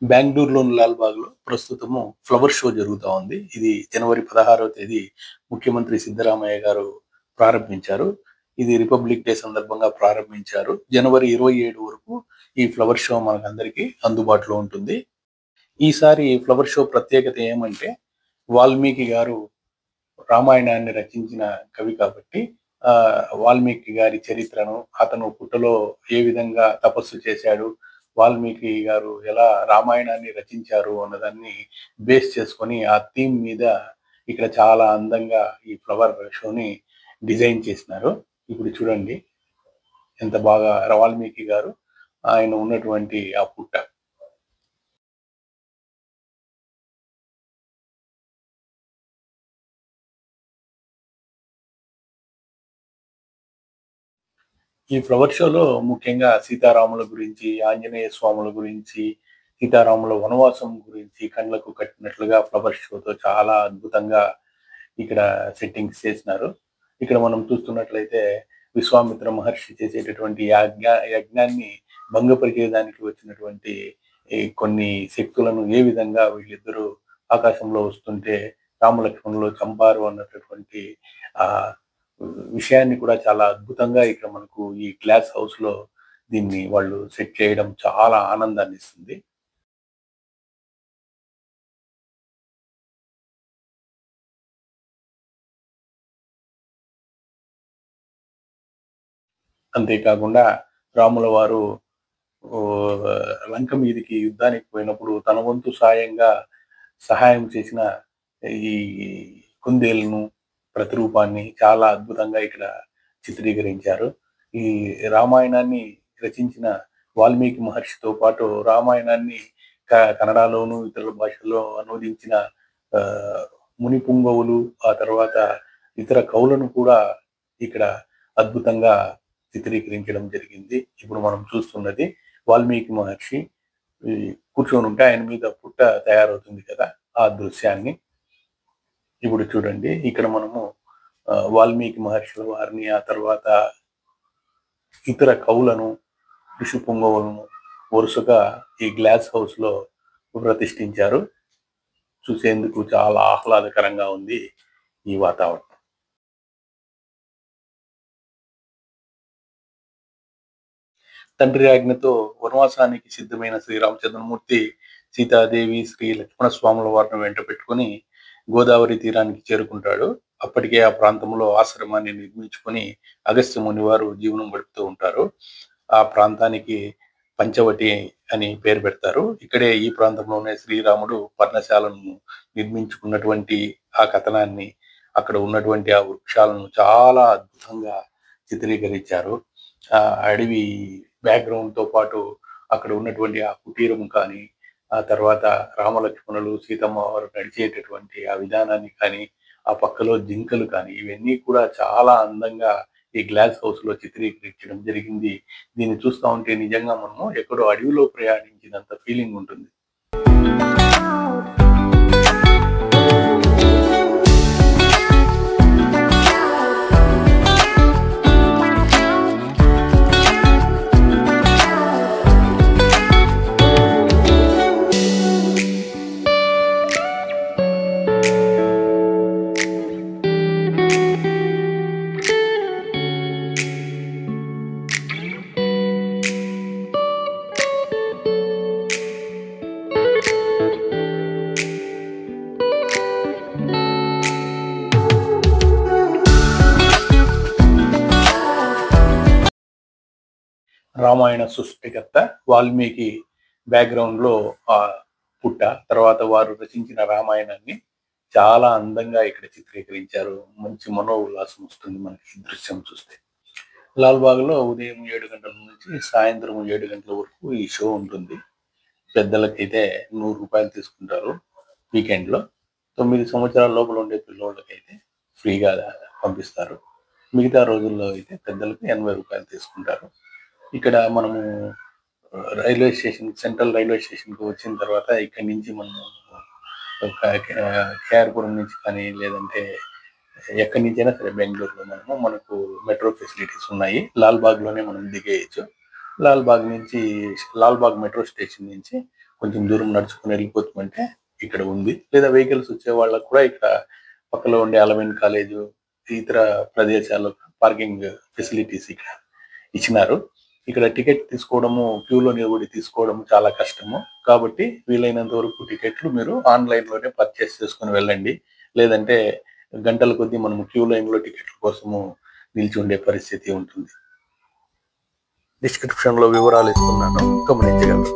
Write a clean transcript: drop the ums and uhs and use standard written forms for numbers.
బెంగుళూరులోని లాల్‌బాగ్‌లో ప్రస్తుతము flower show జరుగుతా ఉంది. ఇది జనవరి 16వ తేదీ ముఖ్యమంత్రి సిద్ధరామయ్య గారు ప్రారంభించారు. ఇది రిపబ్లిక్ డే సందర్భంగా ప్రారంభించారు. జనవరి 27 వరకు ఈ ఫ్లవర్ షో మనకందరికీ అందుబాటులో ఉంటుంది. ఈసారి ఫ్లవర్ షో ప్రత్యేకత ఏమంటే, వాల్మీకి గారు రామాయణాన్ని రచించిన కవి కాబట్టి వాల్మీకి గారి చరిత్రను, అతను పుట్టలో ఏ విధంగా తపస్సు చేశాడు, వాల్మీకి గారు ఎలా రామాయణాన్ని రచించారు అన్నదాన్ని బేస్ చేసుకొని ఆ థీమ్ మీద ఇక్కడ చాలా అందంగా ఈ ఫ్లవర్ షోని డిజైన్ చేసినారు. ఇప్పుడు చూడండి ఎంత బాగా వాల్మీకి గారు ఆయన ఉన్నటువంటి ఆ పుట్ట. ఈ ఫ్లవర్ షోలో ముఖ్యంగా సీతారాముల గురించి, ఆంజనేయ స్వాముల గురించి, సీతారాముల వనవాసం గురించి కళ్ళకు కట్టినట్లుగా ఫ్లవర్ షోతో చాలా అద్భుతంగా ఇక్కడ సెట్టింగ్స్ చేసినారు. ఇక్కడ మనం చూస్తున్నట్లయితే విశ్వామిత్ర మహర్షి చేసేటటువంటి యజ్ఞాన్ని భంగపరిచేదానికి వచ్చినటువంటి కొన్ని శక్తులను ఏ విధంగా వీళ్ళిద్దరూ ఆకాశంలో వస్తుంటే రామలక్ష్మణులు చంపారు అన్నటువంటి ఆ విషయాన్ని కూడా చాలా అద్భుతంగా ఇక్కడ మనకు ఈ గ్లాస్ హౌస్‌లో దీన్ని వాళ్ళు సెట్ చేయడం చాలా ఆనందాన్నిస్తుంది. అంతేకాకుండా రాముల వారు ఓహ్! లంక మీదికి యుద్ధానికి పోయినప్పుడు తన వంతు సహాయం చేసిన ఈ కుందేలును ప్రతిరూపాన్ని చాలా అద్భుతంగా ఇక్కడ చిత్రీకరించారు. ఈ రామాయణాన్ని రచించిన వాల్మీకి మహర్షితో పాటు రామాయణాన్ని కన్నడలోను, ఇతర భాషల్లో అనువదించిన ఆహ్, ముని పుంగవులు, ఆ తర్వాత ఇతర కవులను కూడా ఇక్కడ అద్భుతంగా చిత్రీకరించడం జరిగింది. ఇప్పుడు మనం చూస్తున్నది వాల్మీకి మహర్షి ఈ కూర్చొనుంటే ఆయన మీద పుట్ట తయారవుతుంది కదా! ఆ దృశ్యాన్ని. ఇప్పుడు చూడండి ఇక్కడ మనము వాల్మీకి మహర్షుల వారిని, ఆ తర్వాత ఇతర కవులను, ఋషి పుంగవులను వరుసగా ఈ గ్లాస్ హౌస్‌లో ప్రతిష్ఠించారు. చూసేందుకు చాలా ఆహ్లాదకరంగా ఉంది ఈ వాతావరణం. తండ్రి ఆజ్ఞతో వనవాసానికి సిద్ధమైన శ్రీరామచంద్రమూర్తి, సీతాదేవి, శ్రీ లక్ష్మణ స్వాముల వారిని వెంట పెట్టుకొని గోదావరి తీరానికి చేరుకుంటాడు. అప్పటికే ఆ ప్రాంతంలో ఆశ్రమాన్ని నిర్మించుకొని అగస్త్య మునివారు జీవనం గడుపుతూ ఉంటారు. ఆ ప్రాంతానికి పంచవటి అని పేరు పెడతారు. ఇక్కడే ఈ ప్రాంతంలోనే శ్రీరాముడు పర్ణశాలను నిర్మించుకున్నటువంటి ఆ కథనాన్ని, అక్కడ ఉన్నటువంటి ఆ వృక్షాలను చాలా అద్భుతంగా చిత్రీకరించారు. ఆ అడవి బ్యాక్‌గ్రౌండ్‌తో పాటు అక్కడ ఉన్నటువంటి ఆ కుటీరం కానీ, ఆ తర్వాత రామలక్ష్మణులు, సీతమ్మ వారు నడిచేటటువంటి ఆ విధానాన్ని కానీ, ఆ పక్కలో జింకలు కానీ, ఇవన్నీ కూడా చాలా అందంగా ఈ గ్లాస్ హౌస్‌లో చిత్రీకరించడం జరిగింది. దీన్ని చూస్తా ఉంటే నిజంగా మనము ఎక్కడో అడవిలో ప్రయాణించినంత ఫీలింగ్ ఉంటుంది. రామాయణ సృష్టికర్త వాల్మీకి బ్యాక్‌గ్రౌండ్‌లో పుట్ట, తర్వాత వారు రచించిన రామాయణాన్ని చాలా అందంగా ఇక్కడ చిత్రీకరించారు. మంచి మనోల్లాసం వస్తుంది మనకి ఈ దృశ్యం చూస్తే. లాల్‌బాగ్‌లో ఉదయం 7 గంటల నుంచి సాయంత్రం 7 గంటల వరకు ఈ షో ఉంటుంది. పెద్దలకైతే రూ. 100 తీసుకుంటారు వీకెండ్‌లో. 9 సంవత్సరాల లోపల ఉండే పిల్లోళ్ళకైతే ఫ్రీగా పంపిస్తారు. మిగతా రోజుల్లో అయితే పెద్దలకు రూ. 80 తీసుకుంటారు. ఇక్కడ మనము సెంట్రల్ రైల్వే స్టేషన్‌కి వచ్చిన తర్వాత ఇక్కడి నుంచి మనము కేఆర్‌పురం నుంచి కానీ, లేదంటే ఎక్కడి నుంచైనా సరే బెంగుళూరులో మనకు మెట్రో ఫెసిలిటీస్ ఉన్నాయి. లాల్‌బాగ్‌లోనే మనం దిగేయొచ్చు. లాల్‌బాగ్ మెట్రో స్టేషన్ నుంచి కొంచెం దూరం నడుచుకొని వెళ్ళిపోతామంటే ఇక్కడ ఉంది. లేదా వెహికల్స్ వచ్చే వాళ్ళకి కూడా ఇక్కడ పక్కలో ఉండే అలవెన్ కాలేజు, ఇతర ప్రదేశాల్లో పార్కింగ్ ఫెసిలిటీస్ ఇక్కడ ఇచ్చినారు. ఇక్కడ టికెట్ తీసుకోవడము, క్యూలో నిలబడి తీసుకోవడం చాలా కష్టము. కాబట్టి వీలైనంత వరకు టికెట్లు మీరు ఆన్‌లైన్‌లోనే పర్చేస్ చేసుకొని వెళ్ళండి. లేదంటే గంటల కొద్దీ మనము క్యూ లైన్‌లో టికెట్ల కోసము నిలిచి ఉండే పరిస్థితి ఉంటుంది. డిస్క్రిప్షన్‌లో వివరాలు ఇస్తున్నాను, గమనించగలరు.